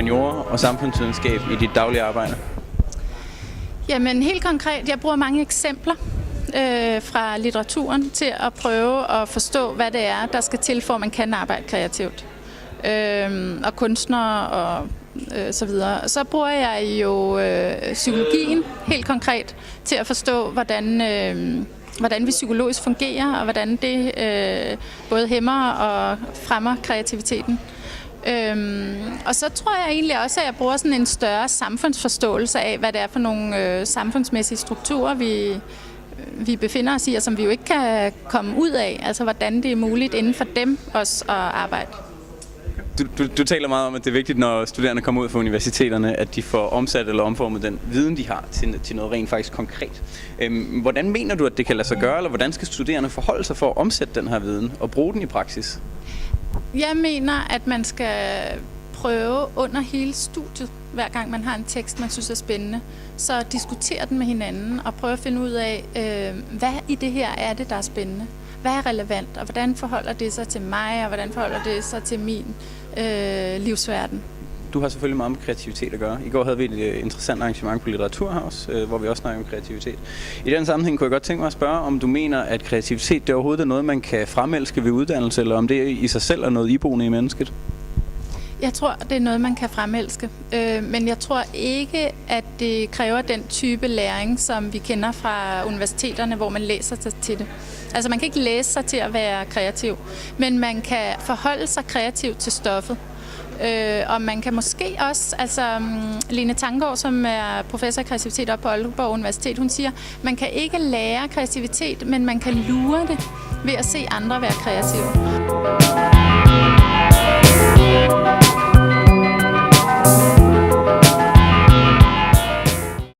humaniora og samfundsvidenskab i dit daglige arbejde? Jamen helt konkret, jeg bruger mange eksempler fra litteraturen til at prøve at forstå, hvad det er, der skal til, for at man kan arbejde kreativt. Og kunstnere og så videre. Så bruger jeg jo psykologien helt konkret til at forstå, hvordan vi psykologisk fungerer, og hvordan det både hæmmer og fremmer kreativiteten. Og så tror jeg egentlig også, at jeg bruger sådan en større samfundsforståelse af, hvad det er for nogle samfundsmæssige strukturer, vi befinder os i, og som vi jo ikke kan komme ud af. Altså hvordan det er muligt inden for dem også at arbejde. Du taler meget om, at det er vigtigt, når studerende kommer ud fra universiteterne, at de får omsat eller omformet den viden, de har, til noget rent faktisk konkret. Hvordan mener du, at det kan lade sig gøre, eller hvordan skal studerende forholde sig for at omsætte den her viden og bruge den i praksis? Jeg mener, at man skal prøve under hele studiet, hver gang man har en tekst, man synes er spændende, så diskutere den med hinanden og prøve at finde ud af, hvad i det her er det, der er spændende. Hvad er relevant, og hvordan forholder det sig til mig, og hvordan forholder det sig til min livsverden? Du har selvfølgelig meget med kreativitet at gøre. I går havde vi et interessant arrangement på Litteraturhaus, hvor vi også snakkede om kreativitet. I den sammenhæng kunne jeg godt tænke mig at spørge, om du mener, at kreativitet det overhovedet er noget, man kan fremelske ved uddannelse, eller om det i sig selv er noget iboende i mennesket? Jeg tror, det er noget, man kan fremelske. Men jeg tror ikke, at det kræver den type læring, som vi kender fra universiteterne, hvor man læser sig til det. Altså man kan ikke læse sig til at være kreativ, men man kan forholde sig kreativt til stoffet. Og man kan måske også, altså Lene Tanggaard, som er professor i kreativitet oppe på Aalborg Universitet, hun siger, man kan ikke lære kreativitet, men man kan lure det ved at se andre være kreative.